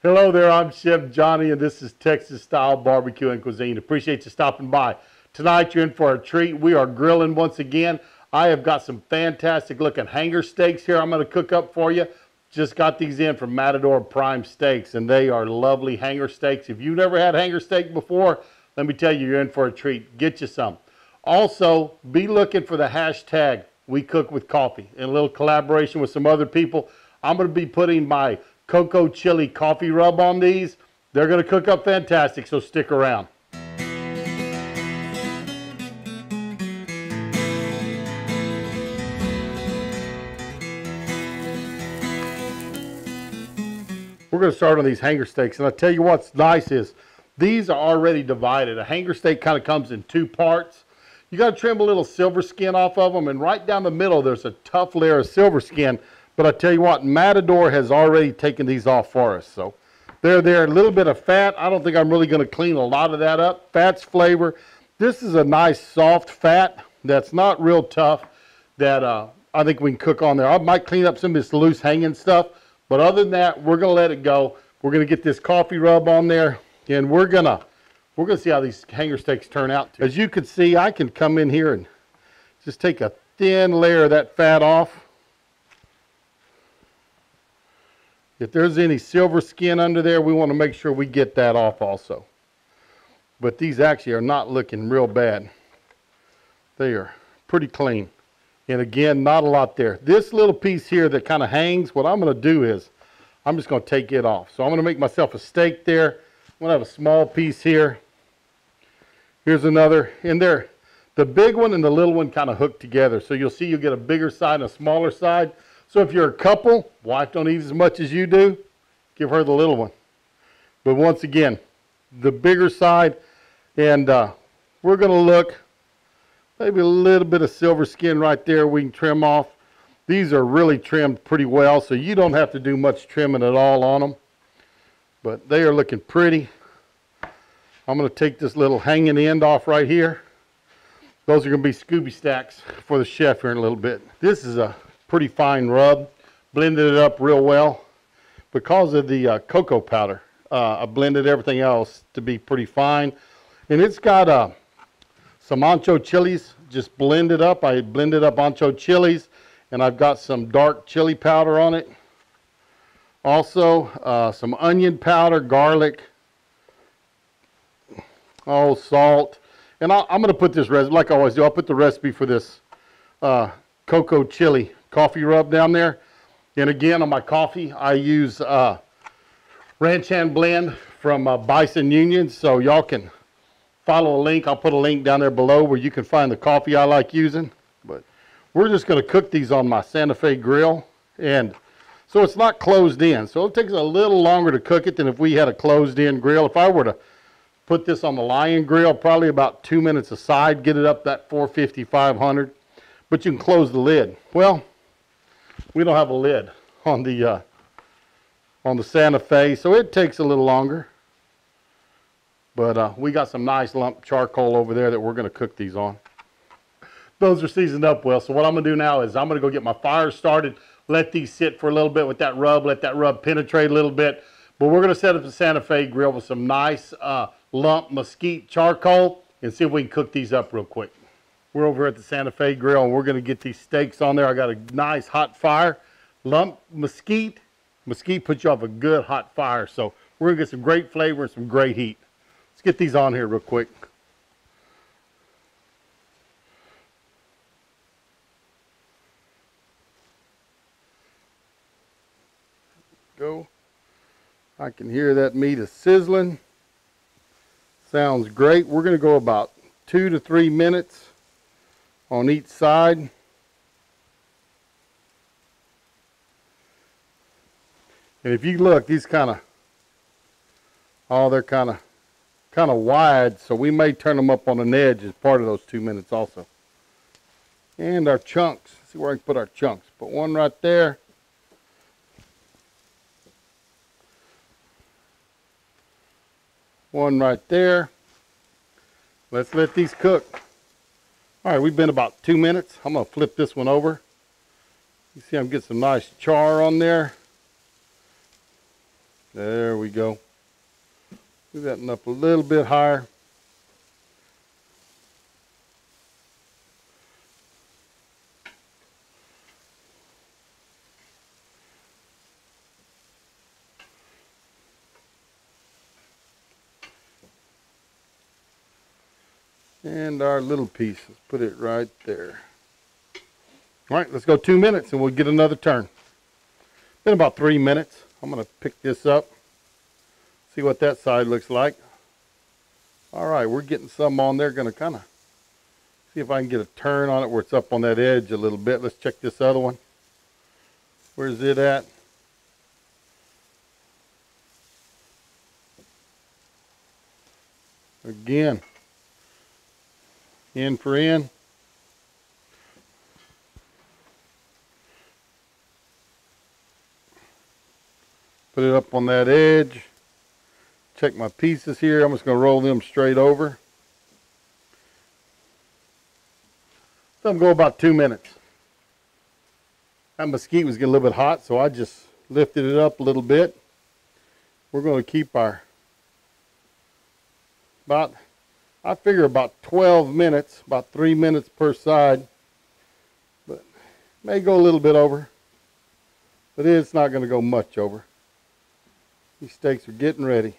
Hello there, I'm Chef Johnny, and this is Texas Style Barbecue and Cuisine. Appreciate you stopping by. Tonight you're in for a treat. We are grilling once again. I have got some fantastic looking hanger steaks here I'm going to cook up for you. Just got these in from Matador Prime Steaks, and they are lovely hanger steaks. If you've never had hanger steak before, let me tell you, you're in for a treat. Get you some. Also, be looking for the hashtag wecookwithcoffee. In a little collaboration with some other people, I'm going to be putting my Coco chili coffee rub on these. They're going to cook up fantastic, so stick around. We're going to start on these hanger steaks, and I'll tell you what's nice is these are already divided. A hanger steak kind of comes in two parts. You got to trim a little silver skin off of them, and right down the middle there's a tough layer of silver skin. But I tell you what, Matador has already taken these off for us. So they're there. A little bit of fat. I don't think I'm really going to clean a lot of that up. Fat's flavor. This is a nice soft fat that's not real tough that I think we can cook on there. I might clean up some of this loose hanging stuff. But other than that, we're going to let it go. We're going to get this coffee rub on there. And we're going to see how these hanger steaks turn out. As you can see, I can come in here and just take a thin layer of that fat off. If there's any silver skin under there, we want to make sure we get that off also. But these actually are not looking real bad. They are pretty clean. And again, not a lot there. This little piece here that kind of hangs, what I'm going to do is I'm just going to take it off. So I'm going to make myself a steak there. I'm going to have a small piece here. Here's another. And there, the big one and the little one kind of hook together. So you'll see you'll get a bigger side and a smaller side. So if you're a couple, wife don't eat as much as you do, give her the little one. But once again, the bigger side, and we're going to look, maybe a little bit of silver skin right there we can trim off. These are really trimmed pretty well, so you don't have to do much trimming at all on them. But they are looking pretty. I'm going to take this little hanging end off right here. Those are going to be Scooby stacks for the chef here in a little bit. This is a pretty fine rub. Blended it up real well. Because of the cocoa powder, I blended everything else to be pretty fine. And it's got some ancho chilies just blended up. I blended up ancho chilies, and I've got some dark chili powder on it. Also, some onion powder, garlic, salt. And I'm going to put this recipe, like I always do, I'll put the recipe for this Coco chili coffee rub down there. And again, on my coffee, I use Ranch Hand Blend from Bison Union. So y'all can follow a link. I'll put a link down there below where you can find the coffee I like using. But we're just going to cook these on my Santa Fe grill. And so it's not closed in. So it takes a little longer to cook it than if we had a closed in grill. If I were to put this on the Lion grill, probably about 2 minutes aside, get it up that 450, 500. But you can close the lid. Well, we don't have a lid on the Santa Fe, so it takes a little longer. But we got some nice lump charcoal over there that we're going to cook these on. Those are seasoned up well, so what I'm going to do now is I'm going to go get my fire started, let these sit for a little bit with that rub, let that rub penetrate a little bit. But we're going to set up the Santa Fe grill with some nice lump mesquite charcoal and see if we can cook these up real quick. We're over at the Santa Fe grill, and we're going to get these steaks on there. I got a nice hot fire. Lump mesquite. Mesquite puts you off a good hot fire, so we're going to get some great flavor and some great heat. Let's get these on here real quick. Go. I can hear that meat is sizzling. Sounds great. We're going to go about 2 to 3 minutes on each side. And if you look, these kind of, they're kind of wide, so we may turn them up on an edge as part of those 2 minutes also. And our chunks. Let's see where I can put our chunks. Put one right there. One right there. Let's let these cook. All right, we've been about 2 minutes. I'm going to flip this one over. You see I'm getting some nice char on there. There we go. Move that one up a little bit higher. And our little piece, let's put it right there. All right, let's go 2 minutes and we'll get another turn. Been about 3 minutes. I'm gonna pick this up, see what that side looks like. All right, we're getting some on there. Gonna kinda see if I can get a turn on it where it's up on that edge a little bit. Let's check this other one. Where's it at? Again, in for in. Put it up on that edge. Check my pieces here. I'm just going to roll them straight over. Let them go about 2 minutes. That mesquite was getting a little bit hot, so I just lifted it up a little bit. We're going to keep our I figure about 12 minutes, about 3 minutes per side, but may go a little bit over, but it's not going to go much over. These steaks are getting ready.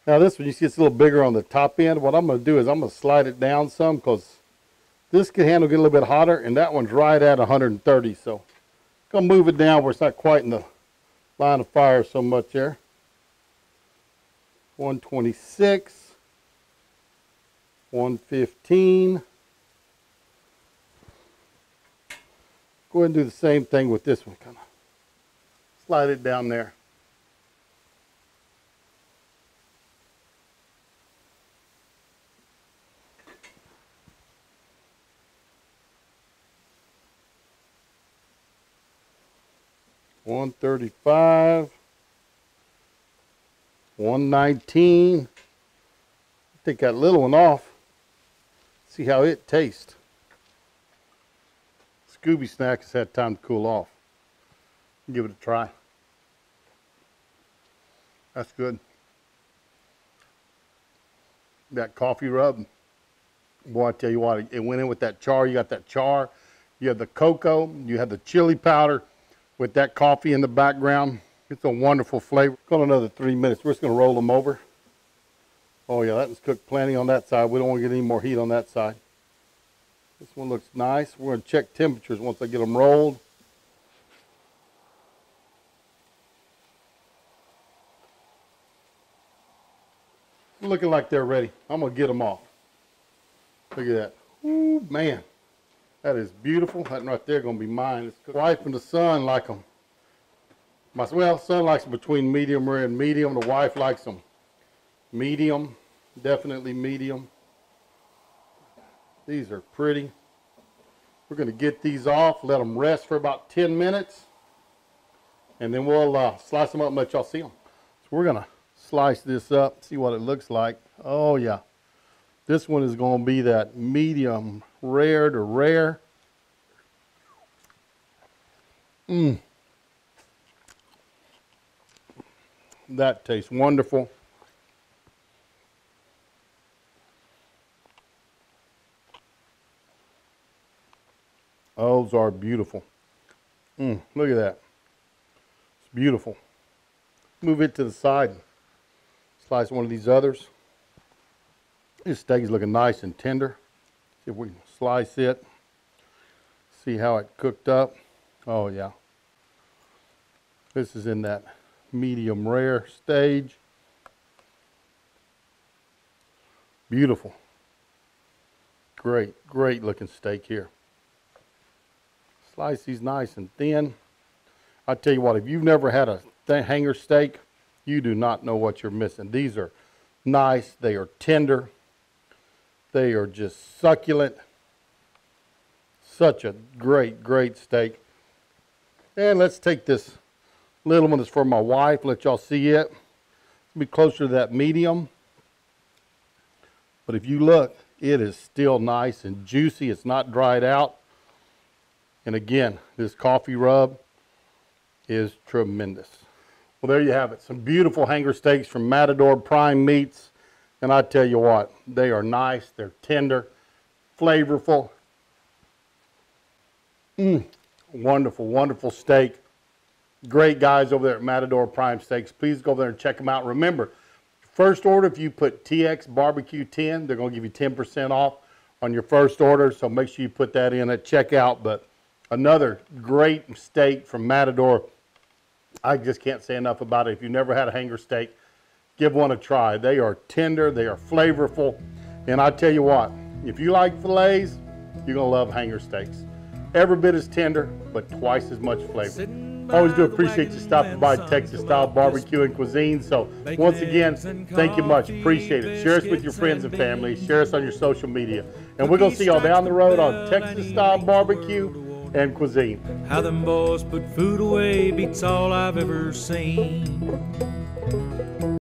Now this one, you see it's a little bigger on the top end. What I'm going to do is I'm going to slide it down some because this can handle get a little bit hotter, and that one's right at 130. So I'm going to move it down where it's not quite in the line of fire so much there. 126. 115. Go ahead and do the same thing with this one. Kind of slide it down there. $135. 119. Take that little one off. See how it tastes. Scooby Snack has had time to cool off. Give it a try. That's good. That coffee rub. Boy, I tell you what, it went in with that char. You got that char. You have the cocoa. You have the chili powder with that coffee in the background. It's a wonderful flavor. Got another 3 minutes. We're just going to roll them over. Oh yeah, that one's cooked plenty on that side. We don't want to get any more heat on that side. This one looks nice. We're going to check temperatures once I get them rolled. Looking like they're ready. I'm going to get them off. Look at that. Ooh, man. That is beautiful. That one right there going to be mine. It's cooked. Wife and the son like them. Well, son likes them between medium rare and medium. The wife likes them medium, definitely medium. These are pretty. We're going to get these off, let them rest for about 10 minutes, and then we'll slice them up and let y'all see them. So we're going to slice this up, see what it looks like. Oh yeah, this one is going to be that medium rare to rare. That tastes wonderful. Those are beautiful. Look at that. It's beautiful. Move it to the side. Slice one of these others. This steak is looking nice and tender. See if we can slice it. See how it cooked up. Oh yeah. This is in that medium rare stage. Beautiful. Great, great looking steak here. Slice these nice and thin. I tell you what, if you've never had a hanger steak, you do not know what you're missing. These are nice. They are tender. They are just succulent. Such a great, great steak. And let's take this little one that's for my wife. Let y'all see it. It'll be closer to that medium. But if you look, it is still nice and juicy. It's not dried out. And again, this coffee rub is tremendous. Well, there you have it. Some beautiful hanger steaks from Matador Prime Meats. And I tell you what, they are nice. They're tender, flavorful. Wonderful, wonderful steak. Great guys over there at Matador Prime Steaks. Please go over there and check them out. Remember, first order, if you put TX Barbecue 10, they're going to give you 10% off on your first order. So make sure you put that in at checkout. But another great steak from Matador. I just can't say enough about it. If you've never had a hanger steak, give one a try. They are tender. They are flavorful. And I tell you what, if you like fillets, you're going to love hanger steaks. Every bit as tender, but twice as much flavor. I always do appreciate you stopping by Texas Style Barbecue and Cuisine. So once again, thank you much. Appreciate it. Share us with your friends and family. Share us on your social media. And we're going to see y'all down the road on Texas Style Barbecue and Cuisine. How them boys put food away beats all I've ever seen.